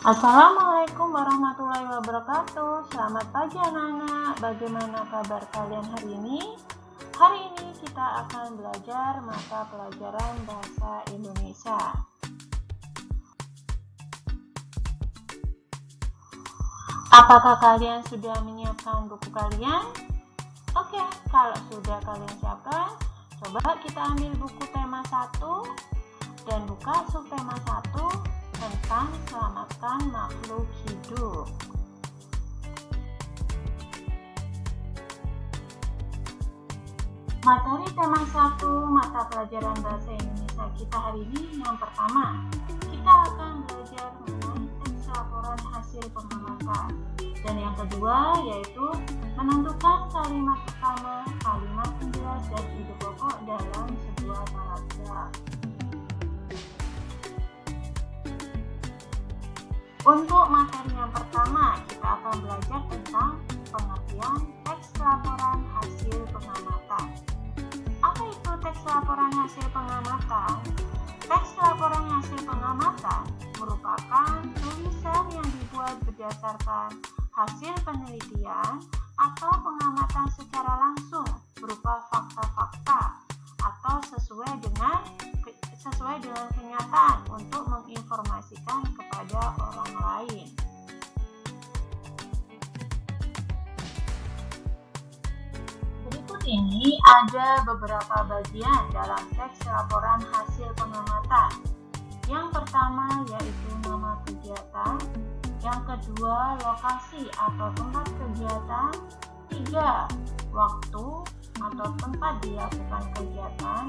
Assalamualaikum warahmatullahi wabarakatuh. Selamat pagi anak-anak. Bagaimana kabar kalian hari ini? Hari ini kita akan belajar mata pelajaran bahasa Indonesia. Apakah kalian sudah menyiapkan buku kalian? Oke, kalau sudah kalian siapkan, coba kita ambil buku tema 1 dan buka subtema 1 tentang selamatkan makhluk hidup. Materi tema 1 mata pelajaran bahasa Indonesia kita hari ini yang pertama, kita akan belajar mengenai teks laporan hasil pengamatan. Dan yang kedua yaitu menentukan kalimat pertama, kalimat penjelas dan ide pokok dalam sebuah paragraf. Untuk materi yang pertama, kita akan belajar tentang pengertian teks laporan hasil pengamatan. Apa itu teks laporan hasil pengamatan? Teks laporan hasil pengamatan merupakan tulisan yang dibuat berdasarkan hasil penelitian atau pengamatan secara langsung berupa fakta-fakta atau sesuai dengan kenyataan untuk menginformasikan kepada orang lain. Berikut ini ada beberapa bagian dalam teks laporan hasil pengamatan. Yang pertama yaitu nama kegiatan, yang kedua lokasi atau tempat kegiatan, 3 waktu atau tempat dilakukan kegiatan,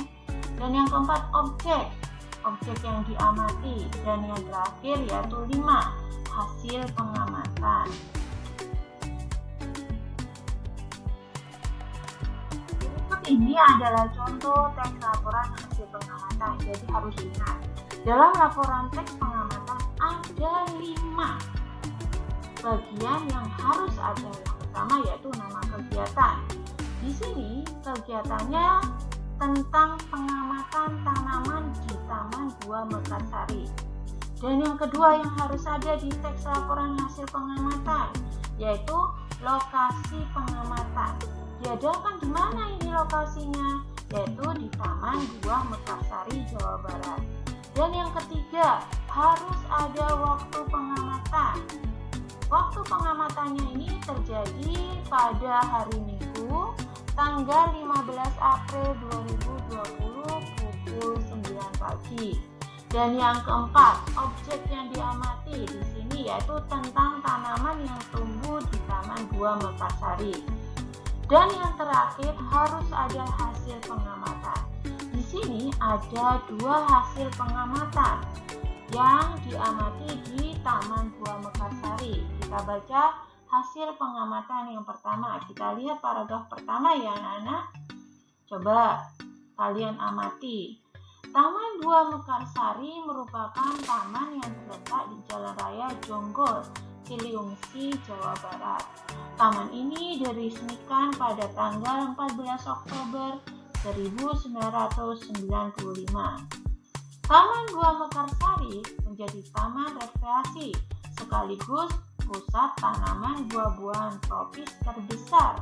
dan yang keempat objek yang diamati, dan yang terakhir yaitu 5 hasil pengamatan. Berikut ini adalah contoh teks laporan hasil pengamatan. Jadi harus ingat, dalam laporan teks pengamatan ada 5 bagian yang harus ada. Yang pertama yaitu nama kegiatan. Di sini kegiatannya tentang pengamatan tanaman di Taman Buah Mekarsari. Dan yang kedua yang harus ada di teks laporan hasil pengamatan yaitu lokasi pengamatan. Diadakan di mana ini lokasinya? Yaitu di Taman Buah Mekarsari, Jawa Barat. Dan yang ketiga harus ada waktu pengamatan. Waktu pengamatannya ini terjadi pada hari Minggu tanggal 15 April 2020 pukul 9 pagi. Dan yang keempat, objek yang diamati di sini yaitu tentang tanaman yang tumbuh di Taman Buah Mekarsari. Dan yang terakhir harus ada hasil pengamatan. Di sini ada 2 hasil pengamatan yang diamati di Taman Buah Mekarsari. Kita baca hasil pengamatan yang pertama. Kita lihat paragraf pertama ya anak-anak. Coba kalian amati. Taman Buah Mekarsari merupakan taman yang terletak di Jalan Raya Jonggol, Ciliwungsi, Jawa Barat. Taman ini diresmikan pada tanggal 14 Oktober 1995. Taman Buah Mekarsari menjadi taman rekreasi sekaligus pusat tanaman buah-buahan tropis terbesar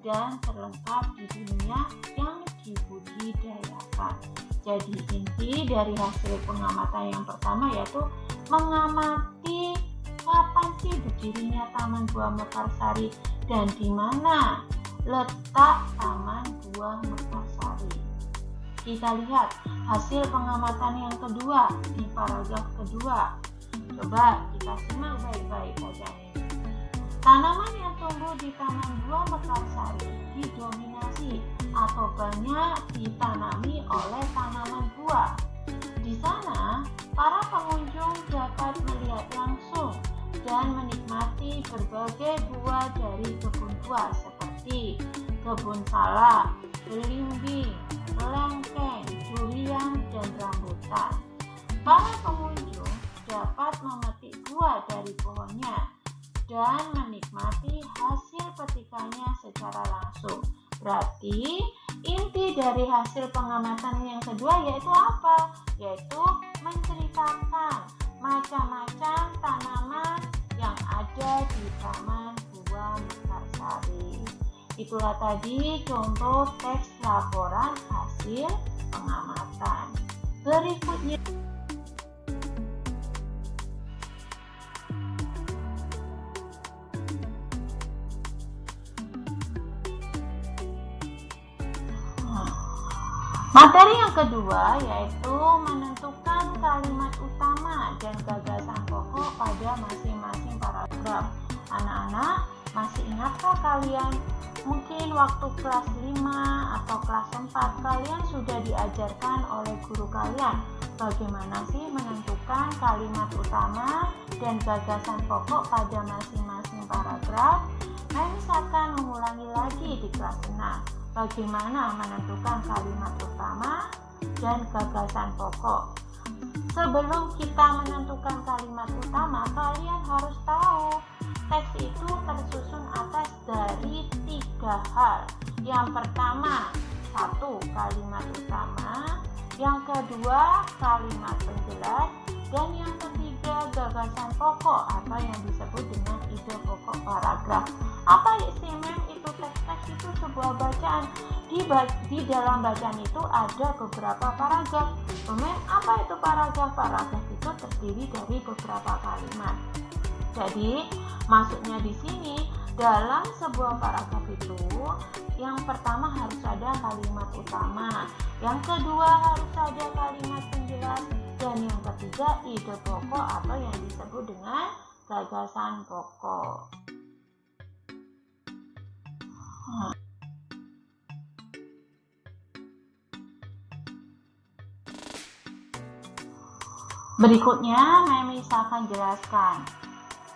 dan terlengkap di dunia yang dibudidayakan. Jadi inti dari hasil pengamatan yang pertama yaitu mengamati kapan sih berdirinya Taman Buah Mekarsari dan di mana letak Taman Buah Mekarsari. Kita lihat hasil pengamatan yang kedua di paragraf kedua. Coba kita simak baik-baik bacanya. Tanaman yang tumbuh di Taman Buah Mekarsari didominasi atau banyak ditanami oleh tanaman buah. Di sana, para pengunjung dapat melihat langsung dan menikmati berbagai buah dari kebun buah seperti kebun salak, belimbing, lengkeng, durian, dan rambutan. Para pengunjung dapat memetik buah dari pohonnya dan menikmati hasil petikannya secara langsung. Berarti inti dari hasil pengamatan yang kedua yaitu apa? Yaitu menceritakan, macam-macam tanaman yang ada di Taman Buah Mekarsari. Itulah tadi contoh teks laporan hasil pengamatan. Berikutnya materi yang kedua yaitu menentukan kalimat utama dan gagasan pokok pada masing-masing paragraf. Anak-anak, masih ingatkah kalian? Mungkin waktu kelas 5 atau kelas 4 kalian sudah diajarkan oleh guru kalian bagaimana sih menentukan kalimat utama dan gagasan pokok pada masing-masing paragraf. Memis akan mengulangi lagi di kelas 6. Bagaimana menentukan kalimat utama dan gagasan pokok. Sebelum kita menentukan kalimat utama, kalian harus tahu teks itu tersusun atas dari 3 hal. Yang pertama, 1 kalimat utama, yang kedua kalimat penjelas, dan yang ketiga gagasan pokok atau yang disebut dengan ide pokok paragraf. Apa sih Mem itu teks itu sebuah bacaan. Di dalam bacaan itu ada beberapa paragraf. Mem, apa itu paragraf? Paragraf itu terdiri dari beberapa kalimat. Jadi maksudnya di sini dalam sebuah paragraf itu yang pertama harus ada kalimat utama, yang kedua harus ada kalimat penjelas, dan yang ketiga ide pokok atau yang disebut dengan gagasan pokok. Berikutnya, Memis akan jelaskan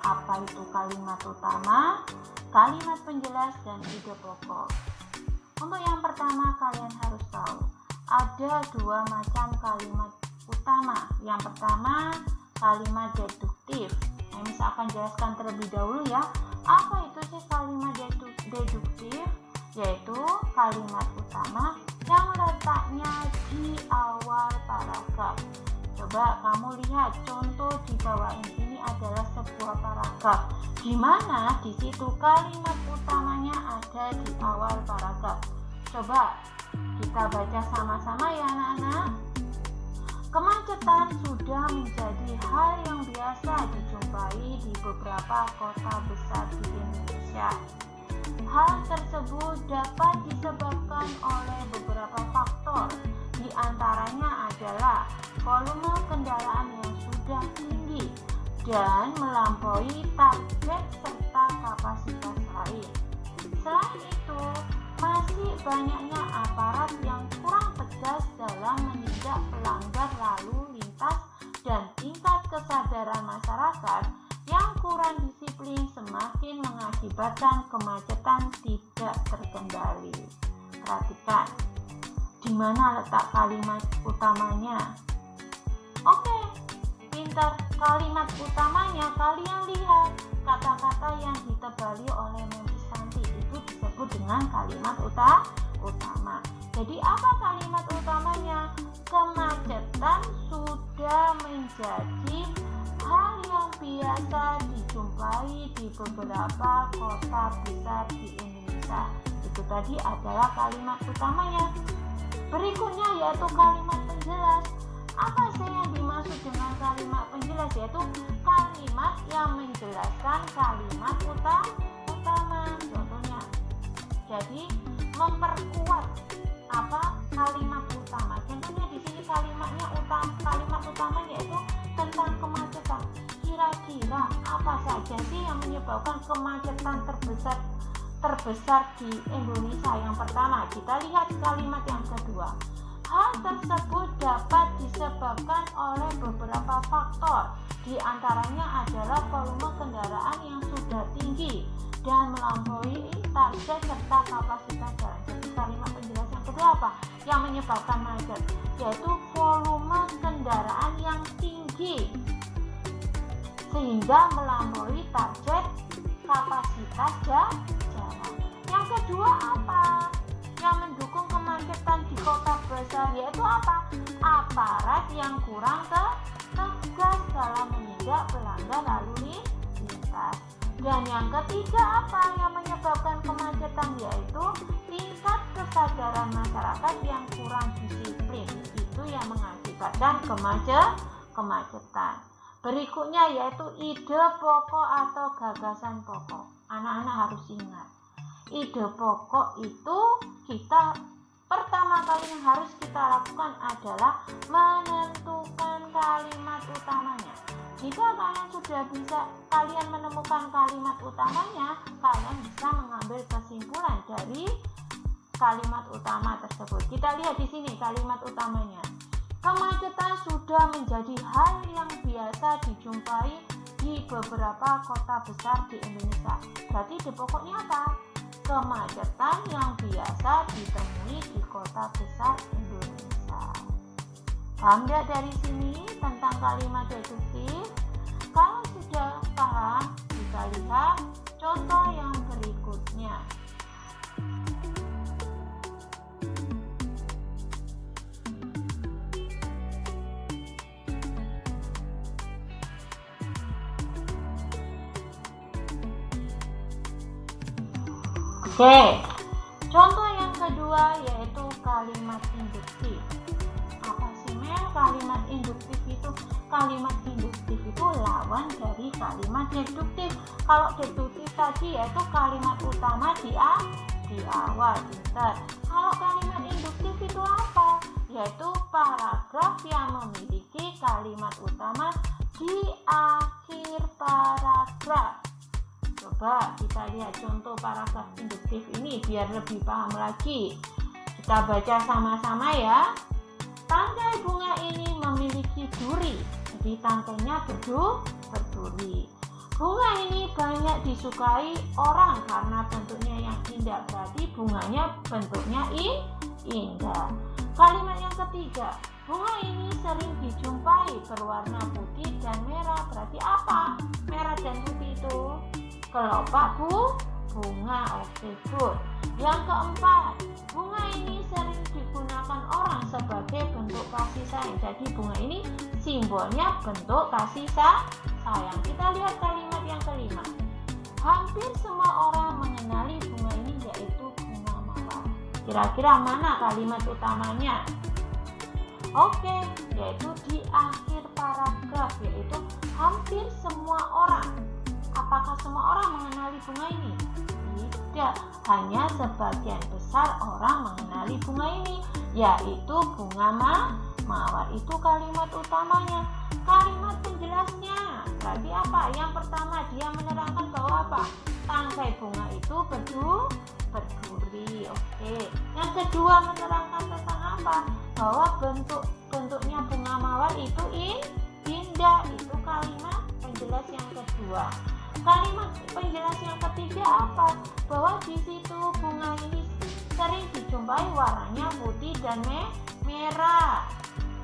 apa itu kalimat utama, kalimat penjelas, dan ide pokok. Untuk yang pertama, kalian harus tahu ada 2 macam kalimat utama. Yang pertama, kalimat deduktif. Memis akan jelaskan terlebih dahulu ya. Apa itu sih kalimat deduktif? Yaitu kalimat utama yang letaknya di awal paragraf. Coba kamu lihat contoh di bawah ini adalah sebuah paragraf di mana di situ kalimat utamanya ada di awal paragraf. Coba kita baca sama-sama ya anak-anak. Kemacetan sudah menjadi hal yang biasa dijumpai di beberapa kota besar di Indonesia. Hal tersebut dapat disebabkan oleh beberapa faktor. Di antaranya adalah volume kendaraan yang sudah tinggi dan melampaui target serta kapasitas lain. Selain itu, masih banyaknya aparat yang kurang tegas dalam menindak pelanggar lalu lintas dan tingkat kesadaran masyarakat yang kurang disiplin semakin mengakibatkan kemacetan tidak terkendali. Perhatikan, di mana letak kalimat utamanya? Oke, pintar. Kalimat utamanya kalian lihat kata-kata yang ditebali oleh Memis Santi itu disebut dengan kalimat utama. Jadi apa kalimat utamanya? Kemacetan sudah menjadi hal yang biasa dijumpai di beberapa kota besar di Indonesia. Itu tadi adalah kalimat utamanya. Berikutnya yaitu kalimat penjelas. Apa sih yang dimaksud dengan kalimat penjelas? Yaitu kalimat yang menjelaskan kalimat utama. Contohnya, jadi memperkuat kalimat utama. Contohnya di sini kalimat utama yaitu tentang kemacetan. Kira-kira apa saja sih yang menyebabkan kemacetan terbesar di Indonesia? Yang pertama, kita lihat kalimat yang kedua. Hal tersebut dapat disebabkan oleh beberapa faktor. Di antaranya adalah volume kendaraan yang sudah tinggi dan melampaui target serta kapasitas jalan. Jadi kalimat penjelasan yang kedua apa? Yang menyebabkan macet, yaitu volume kendaraan yang tinggi sehingga melampaui target kapasitas jalan. Yang kedua apa? Yang mendukung kemacetan di kota besar yaitu apa? Aparat yang kurang tegas dalam menindak pelanggar lalu lintas. Dan yang ketiga apa yang menyebabkan kemacetan, yaitu tingkat kesadaran masyarakat yang kurang disiplin. Itu yang mengakibatkan kemacetan. Berikutnya yaitu ide pokok atau gagasan pokok. Anak-anak harus ingat, ide pokok itu kita pertama kali yang harus kita lakukan adalah menentukan kalimat utamanya. Jika kalian menemukan kalimat utamanya, kalian bisa mengambil kesimpulan dari kalimat utama tersebut. Kita lihat di sini kalimat utamanya. Kemacetan sudah menjadi hal yang biasa dijumpai di beberapa kota besar di Indonesia. Berarti ide pokoknya apa? Kemacetan yang biasa ditemui di kota besar Indonesia. Paham tidak dari sini tentang kalimat deduktif? Kalau sudah paham, kita lihat contoh yang berikutnya. Oke, contoh yang kedua yaitu kalimat induktif. Apa sih Mel kalimat induktif itu? Kalimat induktif itu lawan dari kalimat deduktif. Kalau deduktif tadi yaitu kalimat utama di awal, pintar. Kalau kalimat induktif itu apa? Yaitu paragraf yang memiliki kalimat utama di akhir paragraf. Coba kita lihat contoh paragraf induktif ini biar lebih paham lagi. Kita baca sama-sama ya. Tangkai bunga ini memiliki duri, jadi tangkainya berduri. Bunga ini banyak disukai orang karena bentuknya yang indah, berarti bunganya bentuknya indah. Kalimat yang ketiga, bunga ini sering dijumpai berwarna putih dan merah, berarti apa? Merah dan putih itu kelopak bunga. Oke, good. Yang keempat, bunga ini sering digunakan orang sebagai bentuk kasih sayang. Jadi bunga ini simbolnya bentuk kasih sayang. Kita lihat kalimat yang kelima. Hampir semua orang mengenali bunga ini, yaitu bunga mawar. Kira-kira mana kalimat utamanya? Oke, yaitu di akhir paragraf, yaitu hampir semua orang. Apakah semua orang mengenali bunga ini? Tidak, hanya sebagian besar orang mengenali bunga ini, yaitu bunga mawar. Itu kalimat utamanya. Kalimat penjelasnya berarti apa? Yang pertama dia menerangkan bahwa apa? Tangkai bunga itu berduri. Oke. Yang kedua menerangkan tentang apa? Bahwa bentuknya bunga mawar itu indah. Itu kalimat penjelas yang kedua. Kalimat penjelas yang ketiga apa? Bahwa di situ bunga ini sering dijumpai warnanya putih dan merah.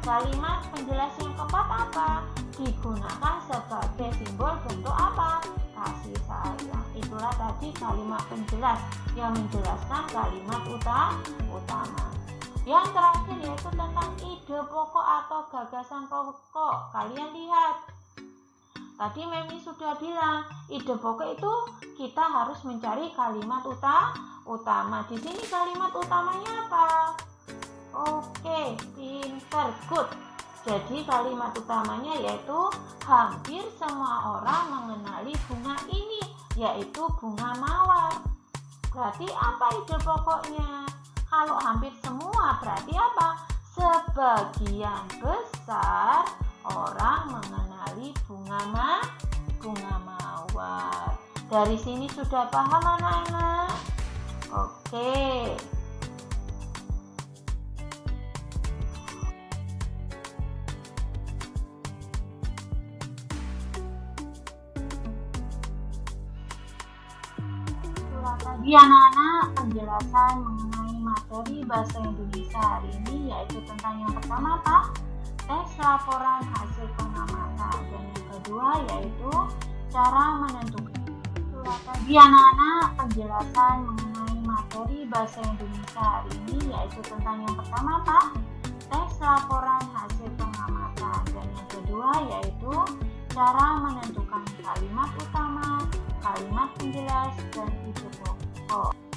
Kalimat penjelas yang keempat apa? Digunakan sebagai simbol bentuk apa? Kasih sayang. Itulah tadi kalimat penjelas yang menjelaskan kalimat utama. Yang terakhir yaitu tentang ide pokok atau gagasan pokok. Kalian lihat. Tadi Memi sudah bilang, ide pokok itu kita harus mencari kalimat utama. Di sini kalimat utamanya apa? Oke, pinter, good. Jadi kalimat utamanya yaitu hampir semua orang mengenali bunga ini, yaitu bunga mawar. Berarti apa ide pokoknya? Kalau hampir semua berarti apa? Sebagian besar orang mengenali bunga mawar. Dari sini sudah paham anak-anak? Oke. Tadi anak-anak penjelasan mengenai materi bahasa Indonesia hari ini yaitu tentang yang pertama apa? Teks laporan hasil pengamatan, dan yang kedua yaitu cara menentukan. Tadi anak-anak penjelasan mengenai materi bahasa Indonesia hari ini yaitu tentang yang pertama apa? Teks laporan hasil pengamatan, dan yang kedua yaitu cara menentukan kalimat utama, kalimat penjelas, dan isi pokok.